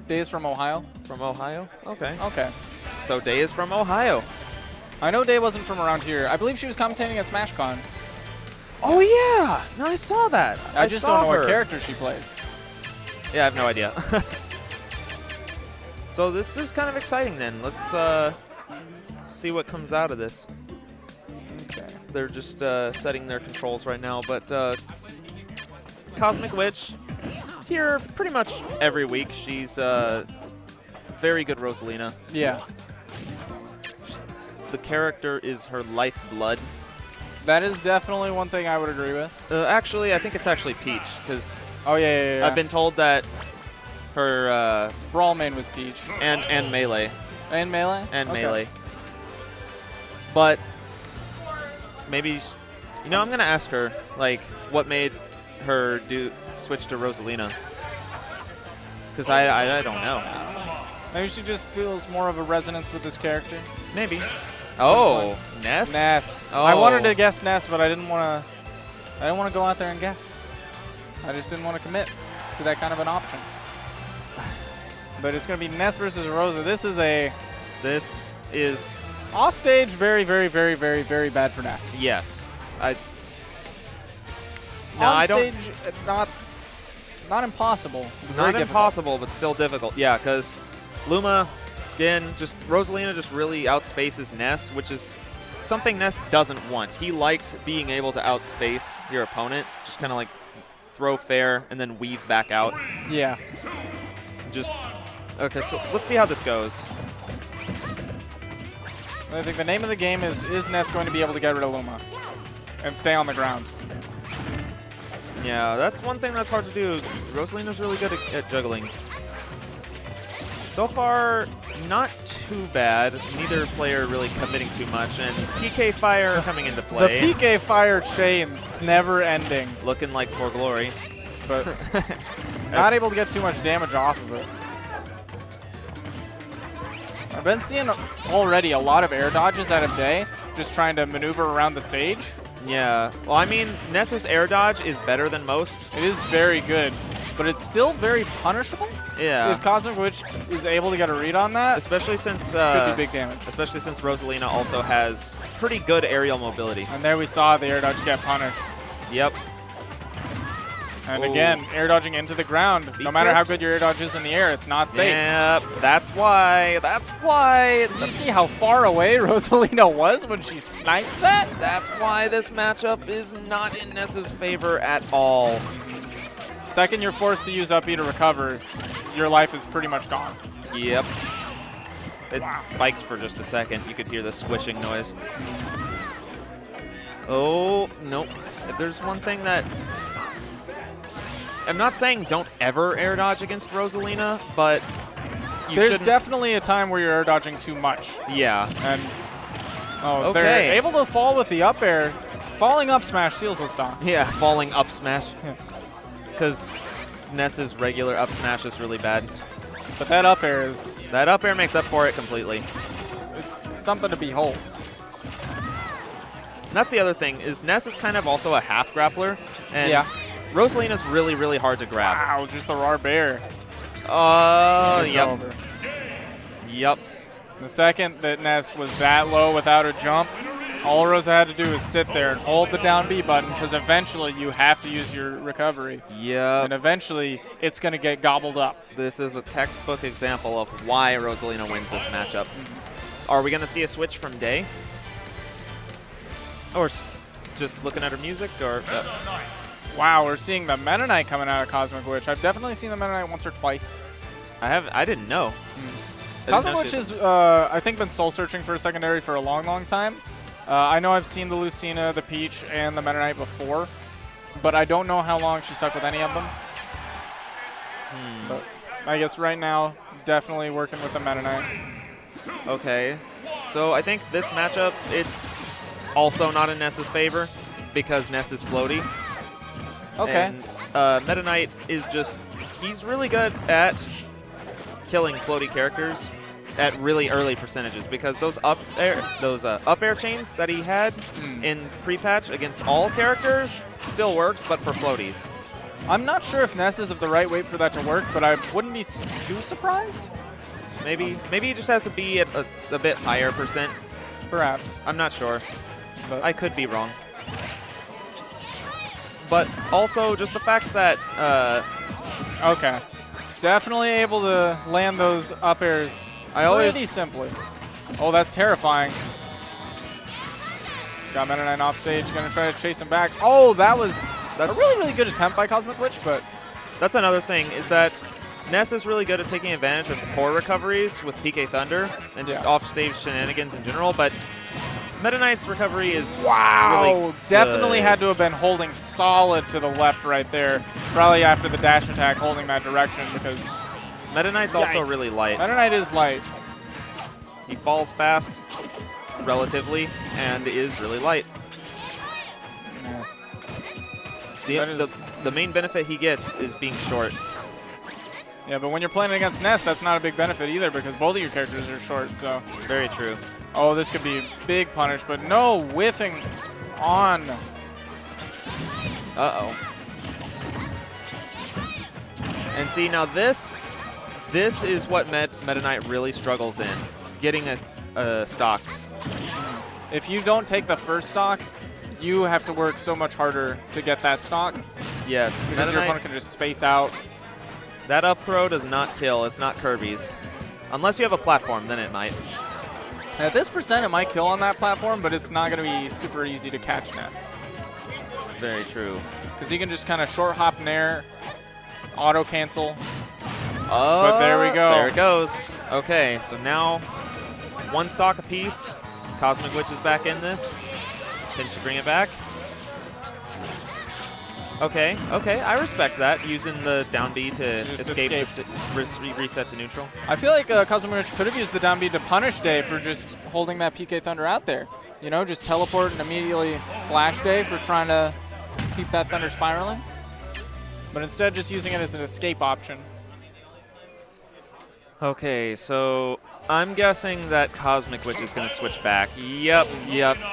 Day is from Ohio. From Ohio? Okay. Okay. So Day is from Ohio. I know Day wasn't from around here. I believe she was commentating at SmashCon. Oh, yeah. No, I saw that. I just don't know what character she plays. Yeah, I have no idea. So this is kind of exciting then. Let's see what comes out of this. Okay. They're just setting their controls right now, but Cosmic Witch here pretty much every week. She's very good Rosalina. Yeah. The character is her lifeblood. That is definitely one thing I would agree with. Actually, I think it's actually Peach, because yeah. I've been told that her Brawl main was Peach. and Melee. And Melee? And Okay. Melee. But maybe, you know, I'm going to ask her, like, what made her switch to Rosalina. Because I don't know. Maybe she just feels more of a resonance with this character. Maybe. Oh, Ness? Ness. Oh. I wanted to guess Ness, but I didn't want to go out there and guess. I just didn't want to commit to that kind of an option. But it's going to be Ness versus Rosa. This is off stage very, very, very, very, very bad for Ness. Yes. On stage, not impossible. Not impossible, but still difficult. Yeah, because Luma, again, Rosalina just really outspaces Ness, which is something Ness doesn't want. He likes being able to outspace your opponent, just kind of like throw fair and then weave back out. Yeah. Okay, so let's see how this goes. I think the name of the game is Ness going to be able to get rid of Luma and stay on the ground? Yeah, that's one thing that's hard to do. Rosalina's really good at juggling. So far, not too bad. Neither player really committing too much, and PK Fire coming into play. The PK Fire chains never ending. Looking like For Glory. But not able to get too much damage off of it. I've been seeing already a lot of air dodges out of Day, just trying to maneuver around the stage. Yeah. Well, I mean, Ness's air dodge is better than most. It is very good, but it's still very punishable. Yeah. If Cosmic Witch is able to get a read on that, especially since could be big damage. Especially since Rosalina also has pretty good aerial mobility. And there we saw the air dodge get punished. Yep. And again, air dodging into the ground. No matter how good your air dodge is in the air, it's not safe. Yep, that's why. Did you see how far away Rosalina was when she sniped that? That's why this matchup is not in Ness's favor at all. Second you're forced to use up E to recover, your life is pretty much gone. Yep. It spiked for just a second. You could hear the squishing noise. Oh, nope. If there's one thing that... I'm not saying don't ever air dodge against Rosalina, but there's definitely a time where you're air dodging too much. Yeah. And they're able to fall with the up air. Falling up smash seals the stock. Yeah, falling up smash. Because Ness's regular up smash is really bad. But that up air is... That up air makes up for it completely. It's something to behold. And that's the other thing, is Ness is kind of also a half grappler. And yeah. Rosalina's really, really hard to grab. Wow, just a raw bear. Yep. Over. Yep. The second that Ness was that low without a jump, all Rosa had to do was sit there and hold the down B button, because eventually you have to use your recovery. Yeah. And eventually it's going to get gobbled up. This is a textbook example of why Rosalina wins this matchup. Are we going to see a switch from Day? Or just looking at her music? Or Wow, we're seeing the Meta Knight coming out of Cosmic Witch. I've definitely seen the Meta Knight once or twice. I didn't know. Cosmic Witch has, I think, been soul searching for a secondary for a long, long time. I know I've seen the Lucina, the Peach, and the Meta Knight before, but I don't know how long she stuck with any of them. But I guess right now, definitely working with the Meta Knight. Okay. So I think this matchup, it's also not in Ness's favor because Ness is floaty. Okay. And Meta Knight is he's really good at killing floaty characters at really early percentages, because those up air chains that he had in pre-patch against all characters still works, but for floaties. I'm not sure if Ness is of the right weight for that to work, but I wouldn't be too surprised. Maybe he just has to be at a bit higher percent. Perhaps. I'm not sure. But I could be wrong. But also just the fact that okay. Definitely able to land those up airs pretty simply. Oh, that's terrifying. Got Meta Knight off stage, gonna try to chase him back. Oh, that's a really, really good attempt by Cosmic Witch, but that's another thing is that Ness is really good at taking advantage of core recoveries with PK Thunder and just off-stage shenanigans in general, but Meta Knight's recovery is really definitely good. had to have been holding solid to the left right there. Probably after the dash attack holding that direction because Meta Knight's also really light. Meta Knight is light. He falls fast relatively and is really light. Yeah. The main benefit he gets is being short. Yeah, but when you're playing against Ness, that's not a big benefit either because both of your characters are short, so. Very true. Oh, this could be a big punish, but no whiffing on. Uh-oh. And see, now this is what Meta Knight really struggles in, getting a stock. If you don't take the first stock, you have to work so much harder to get that stock. Yes. Because your opponent can just space out. That up throw does not kill. It's not Kirby's. Unless you have a platform, then it might. At this percent, it might kill on that platform, but it's not going to be super easy to catch Ness. Very true. Because he can just kind of short hop nair, auto cancel. Oh, but there we go. There it goes. Okay, so now one stock apiece. Cosmic Witch is back in this. Can she bring it back? Okay, I respect that, using the down B to escape. Reset to neutral. I feel like Cosmic Witch could have used the down B to punish Day for just holding that PK Thunder out there. You know, just teleport and immediately slash Day for trying to keep that Thunder spiraling. But instead just using it as an escape option. Okay, so I'm guessing that Cosmic Witch is going to switch back. Yep,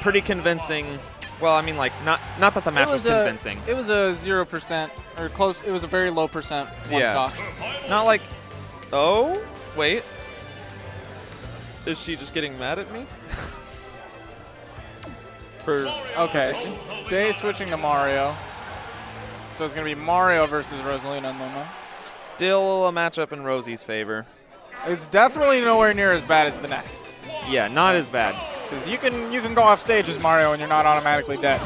pretty convincing. Well, I mean, like, not that the match was convincing. It was a 0% or close. It was a very low percent one stock. Not like, oh, wait. Is she just getting mad at me? Okay, Day switching to Mario. So it's going to be Mario versus Rosalina and Luma. Still a matchup in Rosie's favor. It's definitely nowhere near as bad as the Ness. Yeah, not as bad. Because you can go off stage as Mario and you're not automatically dead.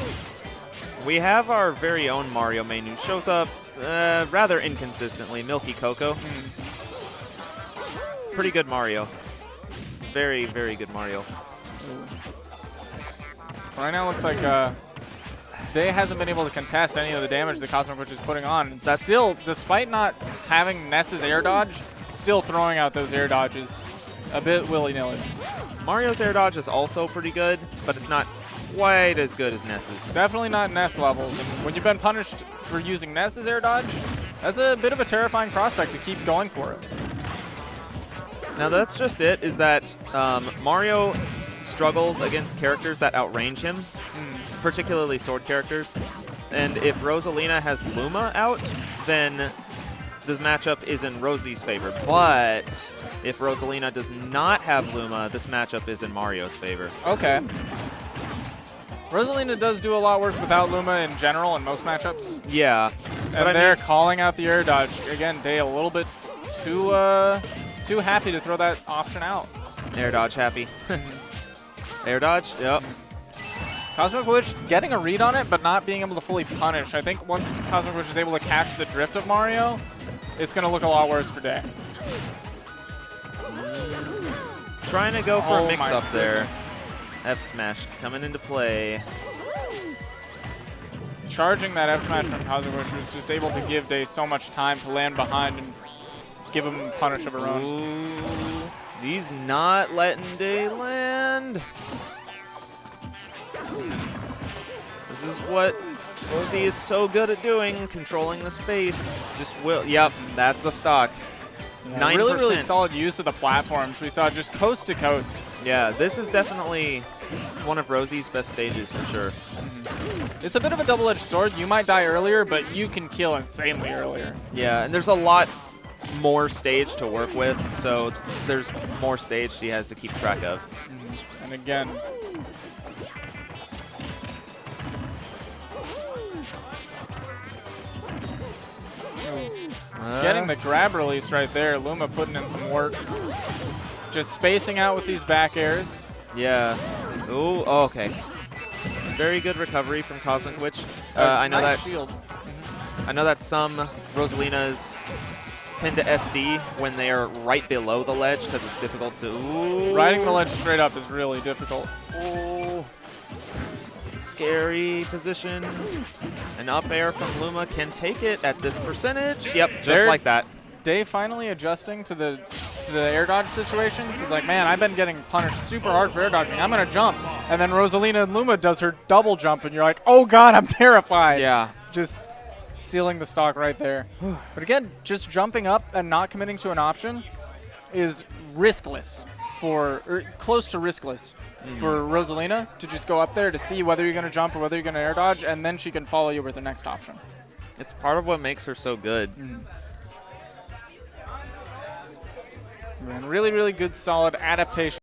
We have our very own Mario main who shows up rather inconsistently. Milky Coco. Pretty good Mario. Very, very good Mario. Right now it looks like Day hasn't been able to contest any of the damage that Cosmic Witch is putting on. That's still, despite not having Ness's air dodge, still throwing out those air dodges a bit willy-nilly. Mario's air dodge is also pretty good, but it's not quite as good as Ness's. Definitely not Ness levels. And when you've been punished for using Ness's air dodge, that's a bit of a terrifying prospect to keep going for it. Now that's just it, is that Mario struggles against characters that outrange him, particularly sword characters. And if Rosalina has Luma out, then the matchup is in Rosie's favor. But if Rosalina does not have Luma, this matchup is in Mario's favor. Okay. Rosalina does do a lot worse without Luma in general in most matchups. Yeah. And they're calling out the air dodge. Again, Day a little bit too happy to throw that option out. Air dodge happy. Air dodge, yep. Cosmic Witch getting a read on it, but not being able to fully punish. I think once Cosmic Witch is able to catch the drift of Mario, it's going to look a lot worse for Day. Trying to go for a mix-up there. F smash coming into play. Charging that F smash from Cosmic Witch was just able to give Day so much time to land behind and give him punish of her own. Ooh, he's not letting Day land. This is what Rosie is so good at doing, controlling the space. Yep, that's the stock. 9%. Really, really solid use of the platforms. We saw just coast to coast. Yeah, this is definitely one of Rosie's best stages for sure. It's a bit of a double-edged sword. You might die earlier, but you can kill insanely earlier. Yeah, and there's a lot more stage to work with, so there's more stage she has to keep track of. And again, getting the grab release right there. Luma putting in some work. Just spacing out with these back airs. Yeah. Ooh, oh, okay. Very good recovery from Cosmic Witch. I know nice that shield. I know that some Rosalinas tend to SD when they are right below the ledge because it's difficult to. Ooh. Riding the ledge straight up is really difficult. Ooh. Scary position. An up air from Luma can take it at this percentage. Yep, just like that. Dave finally adjusting to the air dodge situations. He's like, man, I've been getting punished super hard for air dodging. I'm gonna jump, and then Rosalina and Luma does her double jump, and you're like, oh god, I'm terrified. Yeah. Just sealing the stock right there. But again, just jumping up and not committing to an option is riskless or close to riskless for Rosalina to just go up there to see whether you're gonna jump or whether you're gonna air dodge, and then she can follow you with the next option. It's part of what makes her so good. And really, really good, solid adaptation.